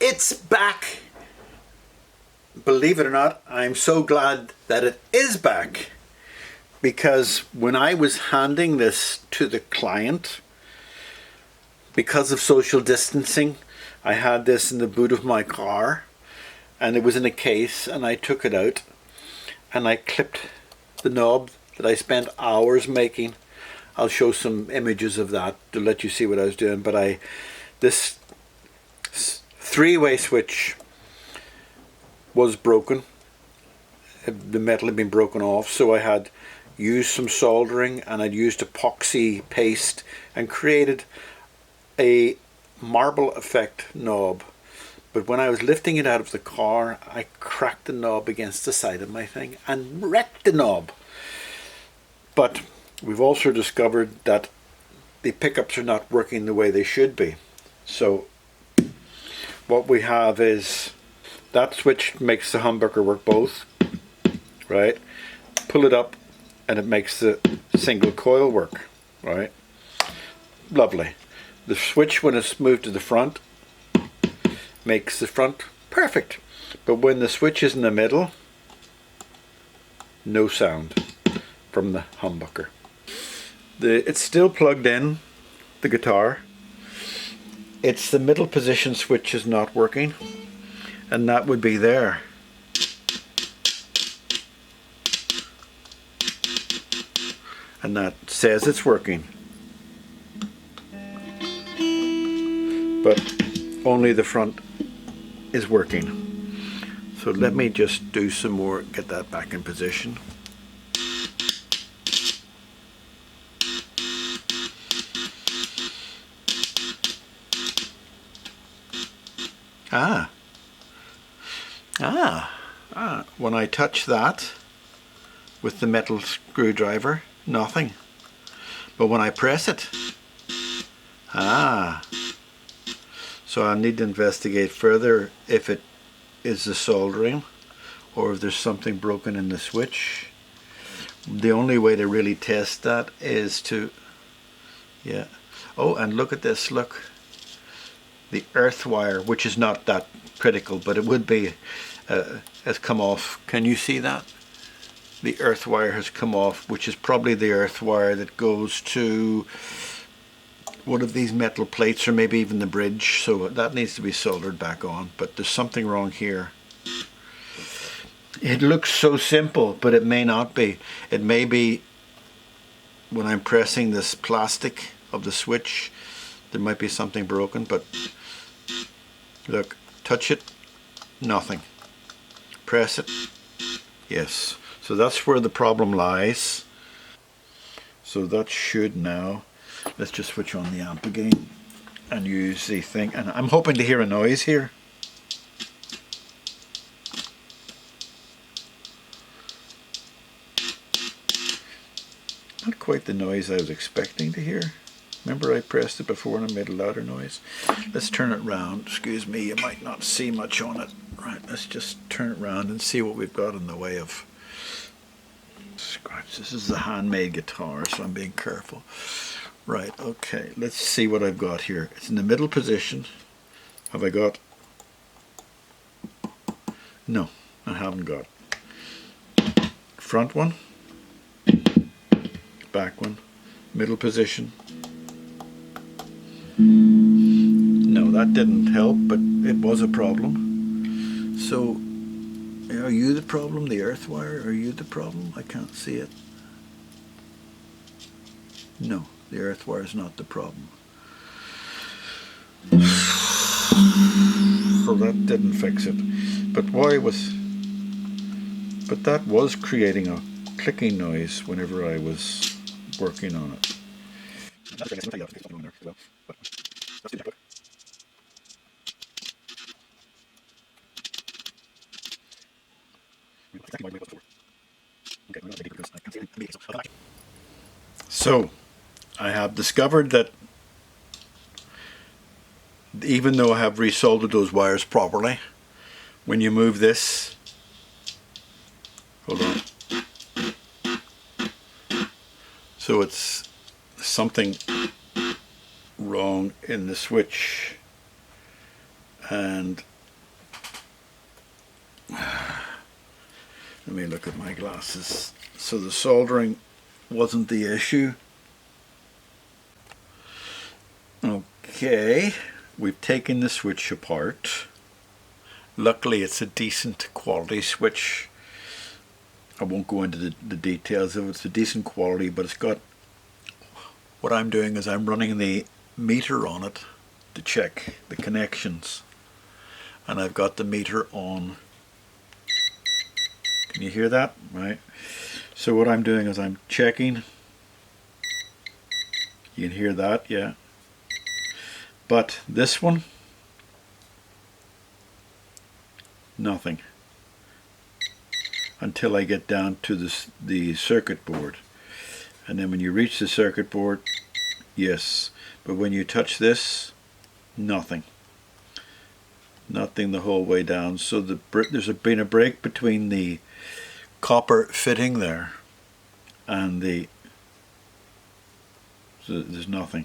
It's back. Believe it or not, I'm so glad that it is back, because when I was handing this to the client, because of social distancing, I had this in the boot of my car and it was in a case, and I took it out and I clipped the knob that I spent hours making. I'll show some images of that to let you see what I was doing. But this three-way switch was broken. The metal had been broken off, so I had used some soldering and I'd used epoxy paste and created a marble effect knob. But when I was lifting it out of the car, I cracked the knob against the side of my thing and wrecked the knob. But we've also discovered that the pickups are not working the way they should be. So what we have is that switch makes the humbucker work both, right? Pull it up and it makes the single coil work, right? Lovely. The switch, when it's moved to the front, makes the front perfect. But when the switch is in the middle, no sound from the humbucker. It's still plugged in, the guitar. It's the middle position switch is not working, and that would be there. And that says it's working. But only the front is working. So let me just do some more, get that back in position. When I touch that with the metal screwdriver, nothing. But when I press it, so I need to investigate further if it is the soldering or if there's something broken in the switch. The only way to really test that is to, oh, and look at this, look. The earth wire, which is not that critical, but it would be, has come off. Can you see that? The earth wire has come off, which is probably the earth wire that goes to one of these metal plates, or maybe even the bridge. So that needs to be soldered back on, but there's something wrong here. It looks so simple, but it may not be. It may be when I'm pressing this plastic of the switch, there might be something broken. But look, touch it, nothing. Press it, yes. So that's where the problem lies. So that should now, let's just switch on the amp again and use the thing. And I'm hoping to hear a noise here. Not quite the noise I was expecting to hear. Remember I pressed it before and I made a louder noise. Let's turn it round. Excuse me, you might not see much on it. Right, let's just turn it round and see what we've got in the way of scratch. This is a handmade guitar, so I'm being careful. Right, okay, let's see what I've got here. It's in the middle position. Have I got? No, I haven't got. Front one, back one, middle position. No, that didn't help, but it was a problem. So, are you the problem, the earth wire? Are you the problem? I can't see it. No, the earth wire is not the problem. So that didn't fix it. But that was creating a clicking noise whenever I was working on it. So I have discovered that even though I have resoldered those wires properly, when you move this, hold on, so it's something wrong in the switch, and Let me look at my glasses. So the soldering wasn't the issue. Okay, we've taken the switch apart. Luckily it's a decent quality switch. I won't go into the details of it. It's a decent quality, but it's got, what I'm doing is I'm running the meter on it to check the connections. And I've got the meter on. Can you hear that? Right. So what I'm doing is I'm checking. You can hear that, yeah. But this one, nothing. Until I get down to the circuit board. And then when you reach the circuit board, yes. But when you touch this, nothing. Nothing the whole way down. So there's been a break between the copper fitting there and so there's nothing.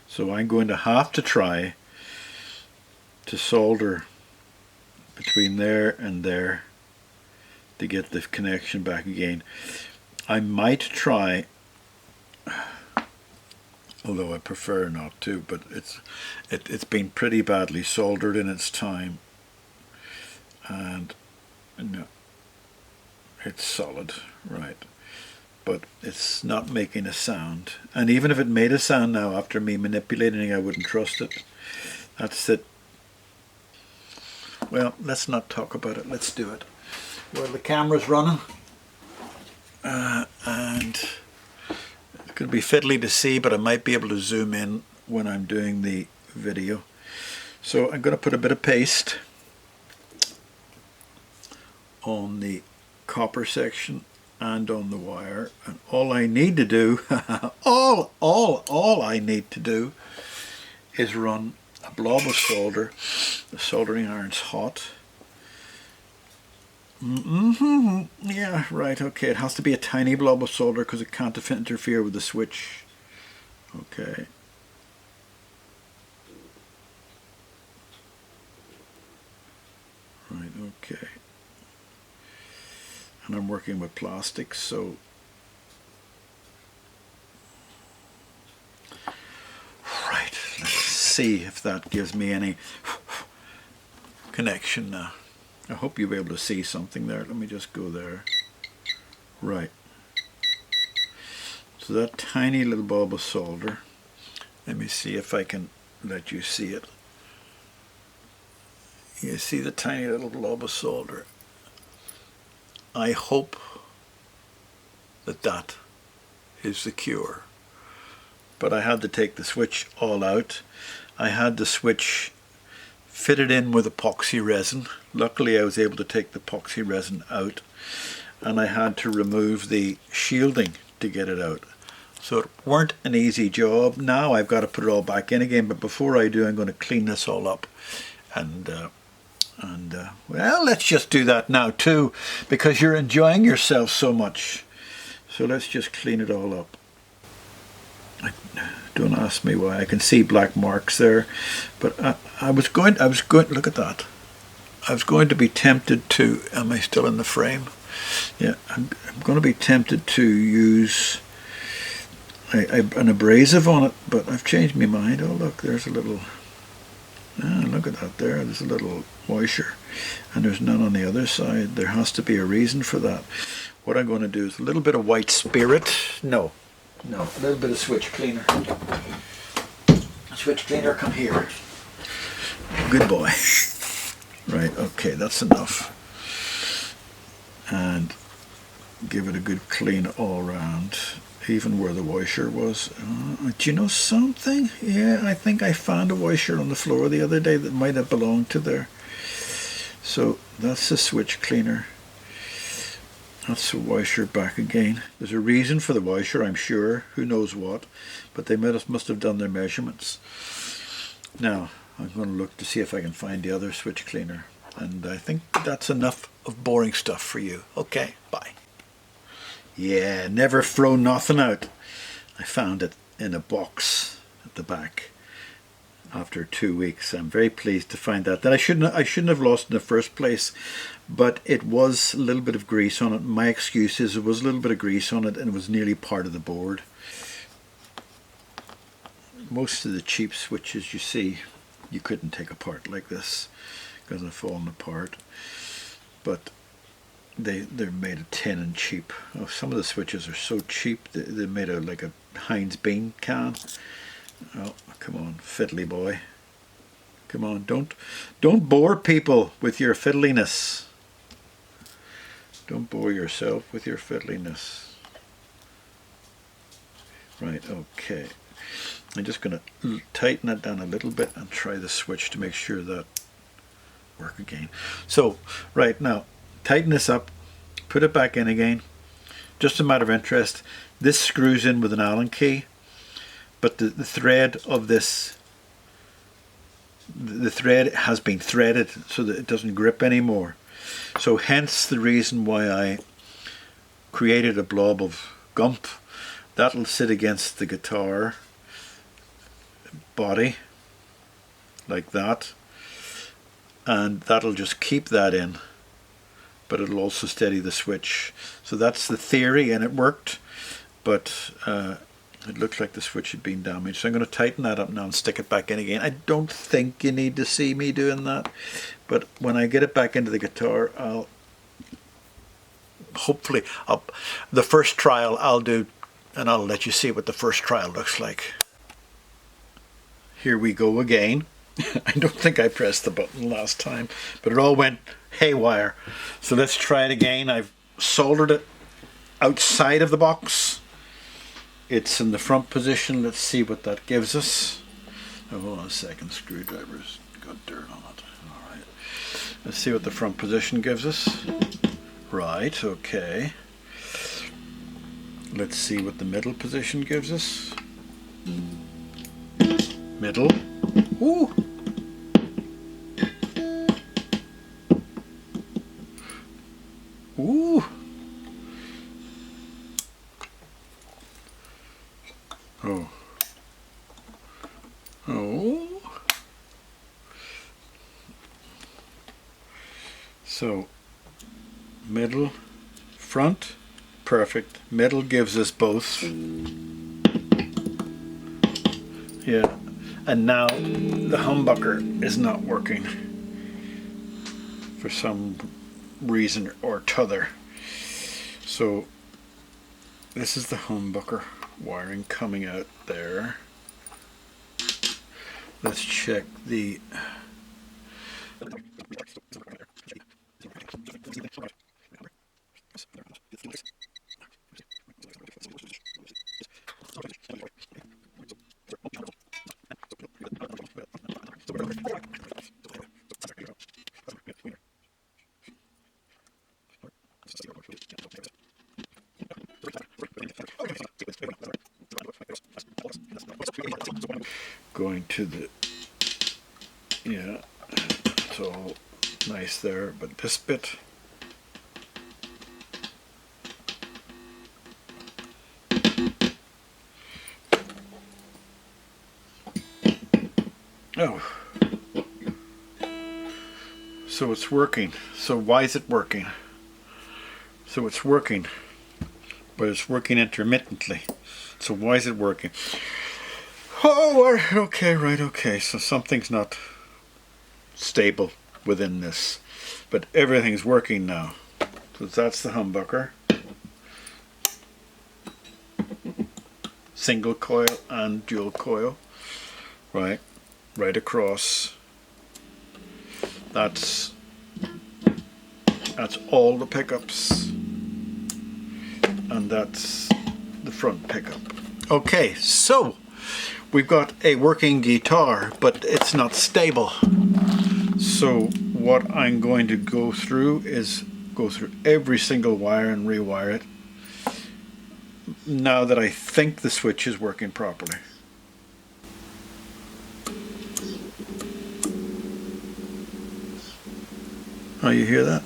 So I'm going to have to try to solder between there and there to get the connection back again. I might try, although I prefer not to, but it's been pretty badly soldered in its time, and no, it's solid, right, but it's not making a sound. And even if it made a sound now after me manipulating it, I wouldn't trust it. That's it. Well, let's not talk about it, let's do it. Well, the camera's running, and it's going to be fiddly to see, but I might be able to zoom in when I'm doing the video. So I'm going to put a bit of paste on the copper section and on the wire, and all I need to do all I need to do is run a blob of solder. The soldering iron's hot. Yeah, right, okay, it has to be a tiny blob of solder because it can't interfere with the switch. Okay. Right, okay. And I'm working with plastic, so right, let's see if that gives me any connection now. I hope you'll be able to see something there. Let me just go there. Right. So that tiny little bulb of solder, let me see if I can let you see it. You see the tiny little blob of solder? I hope that that is the cure. But I had to take the switch all out. I had the switch fitted in with epoxy resin. Luckily I was able to take the epoxy resin out, and I had to remove the shielding to get it out. So it weren't an easy job. Now I've got to put it all back in again, but before I do I'm going to clean this all up. And well, let's just do that now too, because you're enjoying yourself so much. So let's just clean it all up. Don't ask me why. I can see black marks there, but I was going. Look at that. I was going to be tempted to. Am I still in the frame? Yeah, I'm going to be tempted to use an abrasive on it, but I've changed my mind. Oh look, there's a little. Look at that there. There's a little washer, and there's none on the other side. There has to be a reason for that. What I'm going to do is a little bit of white spirit. No, a little bit of switch cleaner. Switch cleaner, come here. Good boy. Right, okay, that's enough. And give it a good clean all around, even where the washer was. Do you know something? Yeah, I think I found a washer on the floor the other day that might have belonged to there. So that's the switch cleaner. That's the washer back again. There's a reason for the washer, I'm sure. Who knows what? But they must have done their measurements. Now, I'm going to look to see if I can find the other switch cleaner. And I think that's enough of boring stuff for you. Okay, bye. Yeah, never throw nothing out. I found it in a box at the back. after 2 weeks. I'm very pleased to find that I shouldn't have lost in the first place, but it was a little bit of grease on it. My excuse is it was a little bit of grease on it and it was nearly part of the board. Most of the cheap switches you see you couldn't take apart like this because they've fallen apart, but they're made of tin and cheap. Oh, some of the switches are so cheap they're made of like a Heinz bean can. Oh, come on, fiddly boy. Come on, don't bore people with your fiddliness. Don't bore yourself with your fiddliness. Right, okay. I'm just going to tighten that down a little bit and try the switch to make sure that work again. So, right now, tighten this up, put it back in again. Just a matter of interest, this screws in with an Allen key, but the thread of this, the thread has been threaded so that it doesn't grip anymore. So hence the reason why I created a blob of gump. That'll sit against the guitar body like that, and that'll just keep that in, but it'll also steady the switch. So that's the theory, and it worked, but it looked like the switch had been damaged. So I'm going to tighten that up now and stick it back in again. I don't think you need to see me doing that, but when I get it back into the guitar, the first trial I'll do, and I'll let you see what the first trial looks like. Here we go again. I don't think I pressed the button last time, but it all went haywire. So let's try it again. I've soldered it outside of the box. It's in the front position. Let's see what that gives us. Oh, hold on a second. Screwdriver's got dirt on it. All right. Let's see what the front position gives us. Right, okay. Let's see what the middle position gives us. Middle. Ooh. Ooh. Oh. Oh. So, middle, front, perfect. Middle gives us both. Yeah. And now the humbucker is not working for some reason or t'other. So this is the humbucker wiring coming out there. Let's check the going to the, yeah, it's all nice there, but this bit, oh, so it's working. So why is it working? So it's working, but it's working intermittently. So why is it working? Oh, okay, right, okay. So something's not stable within this, but everything's working now. So that's the humbucker. Single coil and dual coil, right across. That's all the pickups, and that's the front pickup. Okay, so we've got a working guitar, but it's not stable. So what I'm going to go through is go through every single wire and rewire it, now that I think the switch is working properly. Oh, you hear that?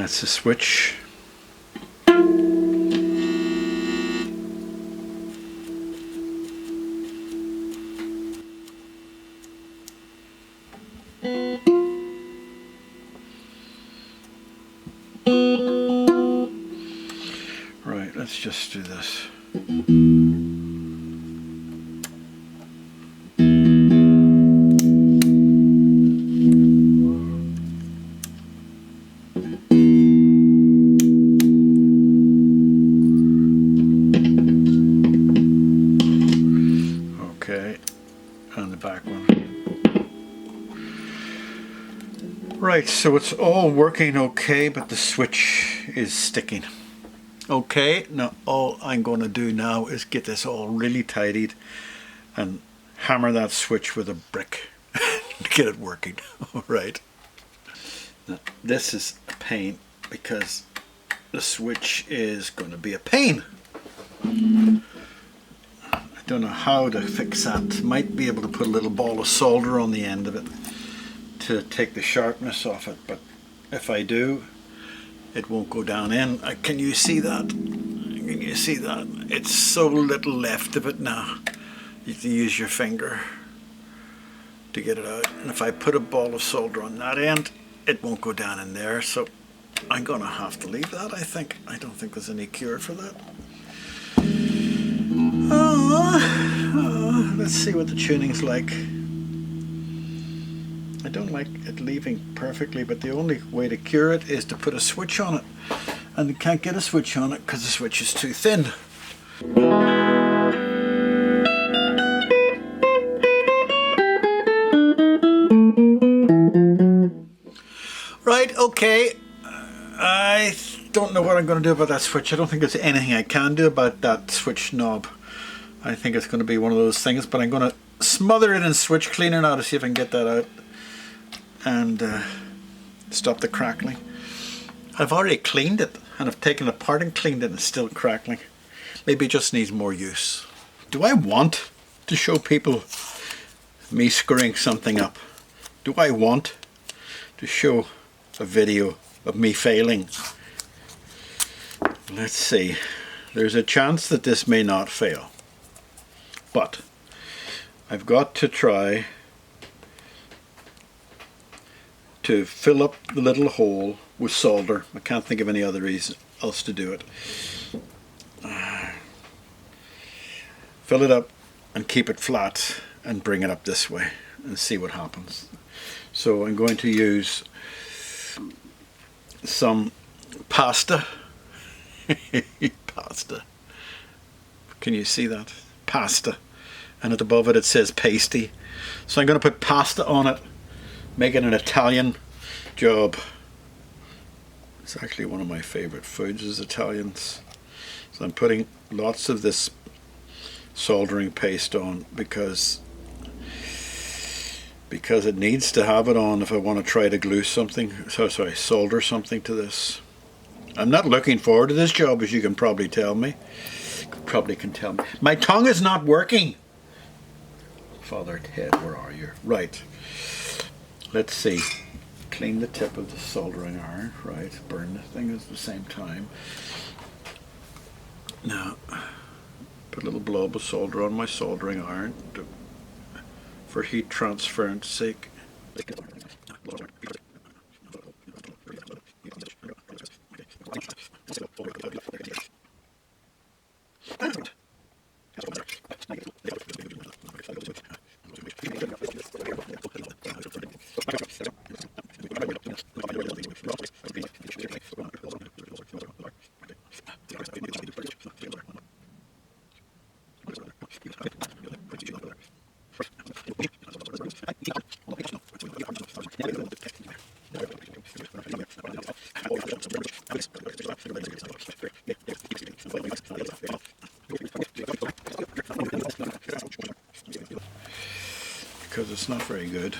That's the switch. Right, let's just do this. Okay, and the back one. Right, so it's all working okay, but the switch is sticking. Okay, now all I'm going to do now is get this all really tidied and hammer that switch with a brick to get it working. All right. Now, this is a pain because the switch is going to be a pain. I don't know how to fix that. Might be able to put a little ball of solder on the end of it to take the sharpness off it, but if I do, it won't go down in. Can you see that? Can you see that? It's so little left of it now. You have to use your finger to get it out. And if I put a ball of solder on that end, it won't go down in there. So I'm gonna have to leave that, I think. I don't think there's any cure for that. Let's see what the tuning's like. I don't like it leaving perfectly, but the only way to cure it is to put a switch on it. And you can't get a switch on it because the switch is too thin. Right, okay. I don't know what I'm going to do about that switch. I don't think there's anything I can do about that switch knob. I think it's going to be one of those things, but I'm going to smother it in switch cleaner now to see if I can get that out and stop the crackling. I've already cleaned it and I've taken it apart and cleaned it and it's still crackling. Maybe it just needs more use. Do I want to show people me screwing something up? Do I want to show a video of me failing? Let's see. There's a chance that this may not fail, but I've got to try to fill up the little hole with solder. I can't think of any other reason else to do it. Fill it up and keep it flat and bring it up this way and see what happens. So I'm going to use some pasta. Pasta. Can you see that? Pasta. And above it, it says pasty. So I'm going to put pasta on it, make it an Italian job. It's actually one of my favorite foods is Italians. So I'm putting lots of this soldering paste on because it needs to have it on if I want to try to glue something, solder something to this. I'm not looking forward to this job, as you can probably tell me. Probably can tell me. My tongue is not working. Father Ted, where are you? Right. Let's see. Clean the tip of the soldering iron. Right. Burn the thing at the same time. Now, put a little blob of solder on my soldering iron for heat transference sake. Because it's not very good.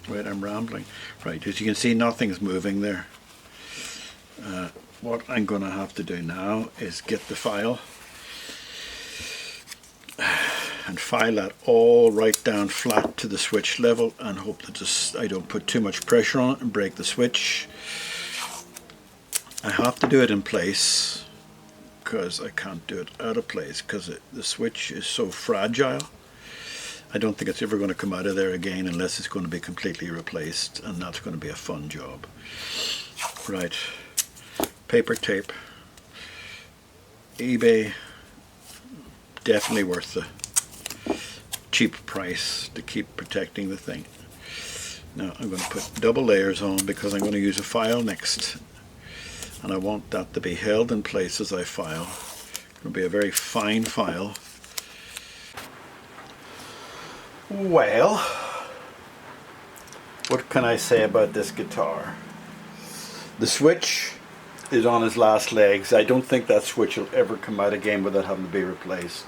Right, I'm rambling. Right, as you can see, nothing's moving there. What I'm going to have to do now is get the file and file that all right down flat to the switch level and hope that I don't put too much pressure on it and break the switch. I have to do it in place because I can't do it out of place because the switch is so fragile. I don't think it's ever going to come out of there again unless it's going to be completely replaced, and that's going to be a fun job. Right, paper tape, eBay, definitely worth the cheap price to keep protecting the thing. Now I'm going to put double layers on because I'm going to use a file next, and I want that to be held in place as I file. It's going to be a very fine file. Well, what can I say about this guitar? The switch is on its last legs. I don't think that switch will ever come out again without having to be replaced.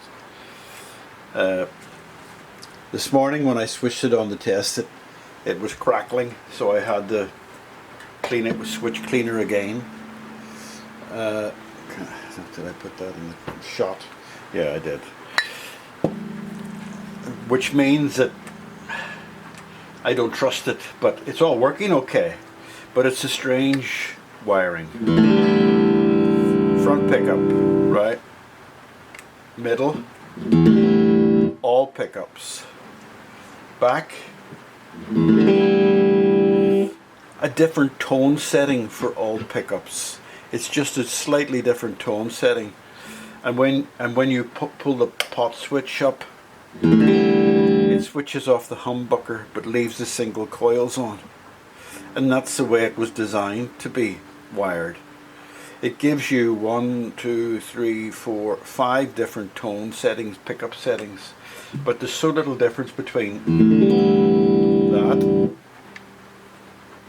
This morning when I switched it on to test it, it was crackling, so I had to clean it with switch cleaner again. Did I put that in the shot? Yeah, I did. Which means that I don't trust it, but it's all working okay. But it's a strange wiring. Front pickup, right? Middle, all pickups. Back, a different tone setting for all pickups. It's just a slightly different tone setting. And when you pull the pot switch up, it switches off the humbucker but leaves the single coils on. And that's the way it was designed to be wired. It gives you 1, 2, 3, 4, 5 different tone settings, pickup settings. But there's so little difference between that.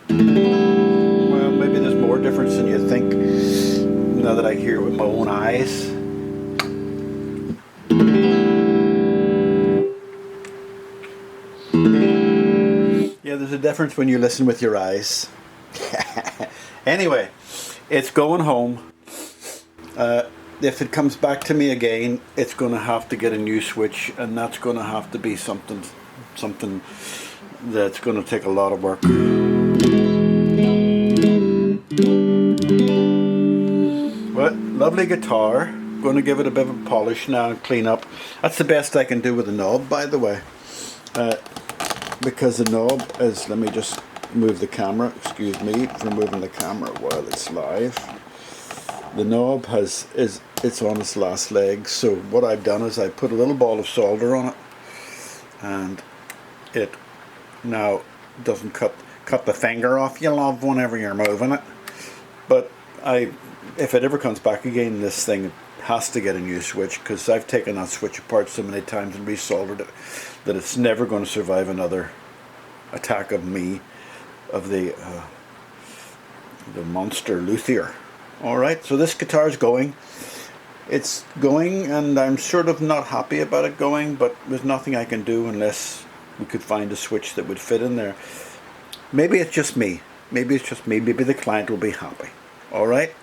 Well, maybe there's more difference than you think now that I hear it with my own eyes. Yeah, there's a difference when you listen with your eyes. Anyway, it's going home. If it comes back to me again, it's going to have to get a new switch, and that's going to have to be something that's going to take a lot of work. But lovely guitar. Going to give it a bit of a polish now and clean up. That's the best I can do with the knob, by the way. Because the knob is, let me just move the camera, excuse me for moving the camera while it's live. The knob it's on its last leg, so what I've done is I put a little ball of solder on it, and it now doesn't cut the finger off you love whenever you're moving it. But if it ever comes back again, this thing has to get a new switch, because I've taken that switch apart so many times and resoldered it that it's never going to survive another attack of the monster luthier. Alright, so this guitar is going. It's going, and I'm sort of not happy about it going, but there's nothing I can do unless we could find a switch that would fit in there. Maybe it's just me. Maybe the client will be happy. Alright?